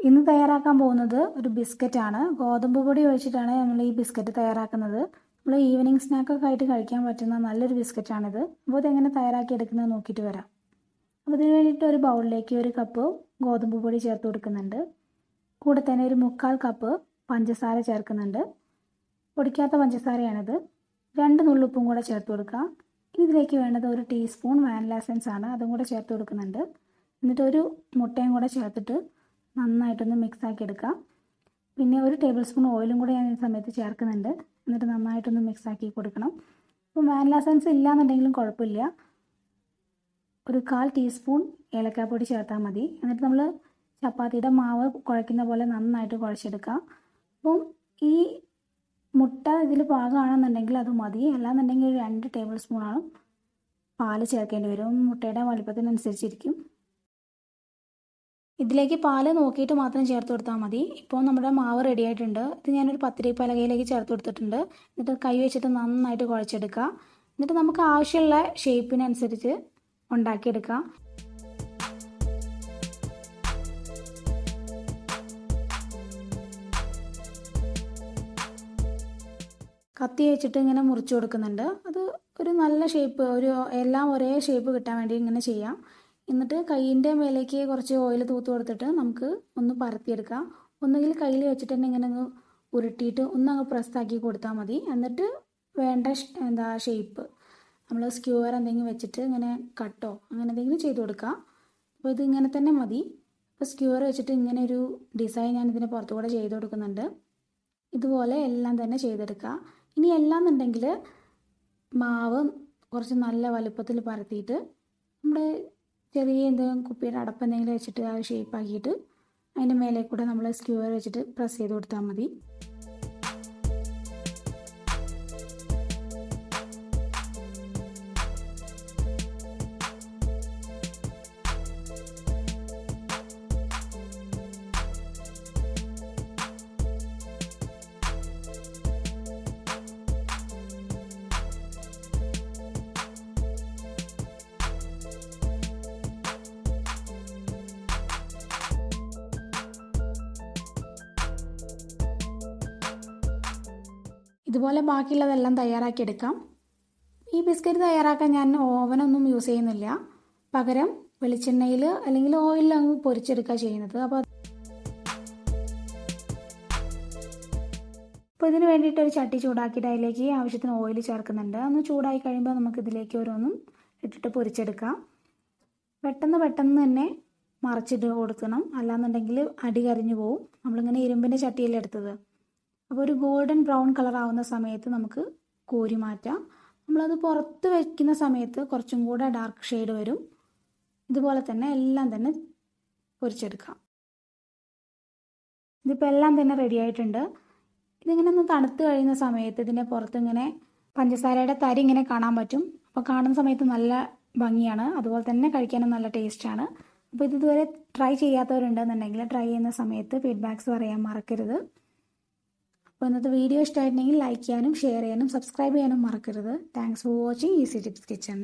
ഇന്ന് തയ്യാറാക്കാൻ പോകുന്നത് ഒരു ബിസ്ക്കറ്റാണ്. ഗോതമ്പ് പൊടി ഒഴിച്ചിട്ടാണ് നമ്മൾ ഈ ബിസ്ക്കറ്റ് തയ്യാറാക്കുന്നത്. നമ്മൾ ഈവനിങ് സ്നാക്കൊക്കെ ആയിട്ട് കഴിക്കാൻ പറ്റുന്ന നല്ലൊരു ബിസ്ക്കറ്റാണിത്. അപ്പോൾ ഇതെങ്ങനെ തയ്യാറാക്കി എടുക്കുന്നത് നോക്കിയിട്ട് വരാം. അപ്പോൾ ഇതിന് വേണ്ടിയിട്ട് ഒരു ബൗളിലേക്ക് 1 കപ്പ് ഗോതമ്പ് പൊടി ചേർത്ത് കൊടുക്കുന്നുണ്ട്. കൂടെ തന്നെ ഒരു 1/4 കപ്പ് പഞ്ചസാര ചേർക്കുന്നുണ്ട്. പൊടിക്കാത്ത പഞ്ചസാരയാണിത്. 2 നുള്ളുപ്പും കൂടെ ചേർത്ത് കൊടുക്കുക. ഇതിലേക്ക് വേണ്ടത് 1 ടീസ്പൂൺ വാനില എസൻസ് ആണ്. അതും കൂടെ ചേർത്ത് കൊടുക്കുന്നുണ്ട്. എന്നിട്ട് ഒരു മുട്ടയും കൂടെ ചേർത്തിട്ട് നന്നായിട്ടൊന്ന് മിക്സ് ആക്കി എടുക്കാം. പിന്നെ 1 ടേബിൾ സ്പൂൺ ഓയിലും കൂടെ ഞാൻ ഈ സമയത്ത് ചേർക്കുന്നുണ്ട്. എന്നിട്ട് നന്നായിട്ടൊന്ന് മിക്സ് ആക്കി കൊടുക്കണം. ഇപ്പോൾ വാനില എസൻസ് ഇല്ലാന്നുണ്ടെങ്കിലും കുഴപ്പമില്ല. ഒരു 1/4 ടീസ്പൂൺ ഏലക്കാപ്പൊടി ചേർത്താൽ മതി. എന്നിട്ട് നമ്മൾ ചപ്പാത്തിയുടെ മാവ് കുഴയ്ക്കുന്ന പോലെ നന്നായിട്ട് കുഴച്ചെടുക്കാം. അപ്പം ഈ മുട്ട ഇതിൽ പാകമാണെന്നുണ്ടെങ്കിൽ അത് മതി. അല്ലാന്നുണ്ടെങ്കിൽ ഒരു 2 ടേബിൾ സ്പൂണാണ് പാല് ചേർക്കേണ്ടി വരും. മുട്ടയുടെ വലിപ്പത്തിനനുസരിച്ചിരിക്കും. ഇതിലേക്ക് പാല് നോക്കിയിട്ട് മാത്രം ചേർത്ത് കൊടുത്താൽ മതി. ഇപ്പോൾ നമ്മുടെ മാവ് റെഡി ആയിട്ടുണ്ട്. ഇത് ഞാനൊരു പത്തിരി പലകയിലേക്ക് ചേർത്ത് കൊടുത്തിട്ടുണ്ട്. എന്നിട്ട് കൈ വെച്ചിട്ട് നന്നായിട്ട് കുഴച്ചെടുക്കുക. എന്നിട്ട് നമുക്ക് ആവശ്യമുള്ള ഷേപ്പിനനുസരിച്ച് ഉണ്ടാക്കിയെടുക്കാം. കത്തി വെച്ചിട്ട് ഇങ്ങനെ മുറിച്ച് കൊടുക്കുന്നുണ്ട്. അത് ഒരു നല്ല ഷേപ്പ്, എല്ലാം ഒരേ ഷേപ്പ് കിട്ടാൻ വേണ്ടി ഇങ്ങനെ ചെയ്യാം. എന്നിട്ട് കൈയിൻ്റെ മേലേക്ക് കുറച്ച് ഓയിൽ തൂത്ത് കൊടുത്തിട്ട് നമുക്ക് ഒന്ന് പരത്തിയെടുക്കാം. ഒന്നുകിൽ കയ്യിൽ വെച്ചിട്ട് തന്നെ ഇങ്ങനെ ഒന്ന് ഉരുട്ടിയിട്ട് ഒന്നങ്ങ് പ്രസ്സാക്കി കൊടുത്താൽ മതി. എന്നിട്ട് വേണ്ട ഷേപ്പ് നമ്മൾ സ്ക്യൂർ എന്തെങ്കിലും വെച്ചിട്ട് ഇങ്ങനെ കട്ടോ അങ്ങനെ എന്തെങ്കിലും ചെയ്ത് കൊടുക്കാം. അപ്പോൾ ഇത് ഇങ്ങനെ തന്നെ മതി. അപ്പോൾ സ്ക്യൂർ വെച്ചിട്ട് ഇങ്ങനെ ഒരു ഡിസൈൻ ഞാൻ ഇതിന് പുറത്തുകൂടെ ചെയ്ത് കൊടുക്കുന്നുണ്ട്. ഇതുപോലെ എല്ലാം തന്നെ ചെയ്തെടുക്കുക. ഇനി എല്ലാന്നുണ്ടെങ്കിൽ മാവ് കുറച്ച് നല്ല വലുപ്പത്തിൽ പരത്തിയിട്ട് നമ്മുടെ ചെറിയ എന്തെങ്കിലും കുപ്പിയുടെ അടപ്പ് എന്തെങ്കിലും വെച്ചിട്ട് ആ ഷേപ്പ് ആക്കിയിട്ട് അതിൻ്റെ മേലെ കൂടെ നമ്മൾ സ്ക്യൂർ വെച്ചിട്ട് പ്രസ് ചെയ്ത് കൊടുത്താൽ മതി. ഇതുപോലെ ബാക്കിയുള്ളതെല്ലാം തയ്യാറാക്കിയെടുക്കാം. ഈ ബിസ്ക്കറ്റ് തയ്യാറാക്കാൻ ഞാൻ ഓവനൊന്നും യൂസ് ചെയ്യുന്നില്ല. പകരം വെളിച്ചെണ്ണയിൽ അല്ലെങ്കിൽ ഓയിലിൽ അങ്ങ് പൊരിച്ചെടുക്കുക ചെയ്യുന്നത്. അപ്പോൾ ഇതിന് വേണ്ടിയിട്ട് ഒരു ചട്ടി ചൂടാക്കിയിട്ട് അതിലേക്ക് ആവശ്യത്തിന് ഓയിൽ ചേർക്കുന്നുണ്ട്. ഒന്ന് ചൂടായി കഴിയുമ്പോൾ നമുക്ക് ഇതിലേക്ക് ഓരോന്നും ഇട്ടിട്ട് പൊരിച്ചെടുക്കാം. പെട്ടെന്ന് തന്നെ മറിച്ചിട്ട് കൊടുക്കണം. അല്ലാന്നുണ്ടെങ്കിൽ അടി കരിഞ്ഞു പോവും. നമ്മളിങ്ങനെ ഇരുമ്പിൻ്റെ ചട്ടിയല്ലേ എടുത്തത്. അപ്പോൾ ഒരു ഗോൾഡൻ ബ്രൗൺ കളർ ആവുന്ന സമയത്ത് നമുക്ക് കോരി മാറ്റാം. നമ്മളത് പുറത്ത് വയ്ക്കുന്ന സമയത്ത് കുറച്ചും കൂടെ ഡാർക്ക് ഷെയ്ഡ് വരും. ഇതുപോലെ തന്നെ എല്ലാം തന്നെ പൊരിച്ചെടുക്കാം. ഇതിപ്പോൾ എല്ലാം തന്നെ റെഡി ആയിട്ടുണ്ട്. ഇതിങ്ങനെ ഒന്ന് തണുത്ത് കഴിയുന്ന സമയത്ത് ഇതിൻ്റെ പുറത്ത് ഇങ്ങനെ പഞ്ചസാരയുടെ തരി ഇങ്ങനെ കാണാൻ പറ്റും. അപ്പോൾ കാണുന്ന സമയത്ത് നല്ല ഭംഗിയാണ്. അതുപോലെ തന്നെ കഴിക്കാനും നല്ല ടേസ്റ്റാണ്. അപ്പോൾ ഇതുവരെ ട്രൈ ചെയ്യാത്തവരുണ്ടെന്നുണ്ടെങ്കിൽ ട്രൈ ചെയ്യുന്ന സമയത്ത് ഫീഡ്ബാക്ക്സ് പറയാൻ മറക്കരുത്. അപ്പോൾ ഇന്നത്തെ വീഡിയോ ഇഷ്ടമായിട്ടുണ്ടെങ്കിൽ ലൈക്ക് ചെയ്യാനും ഷെയർ ചെയ്യാനും സബ്സ്ക്രൈബ് ചെയ്യാനും മറക്കരുത്. Thanks for watching easy tips kitchen.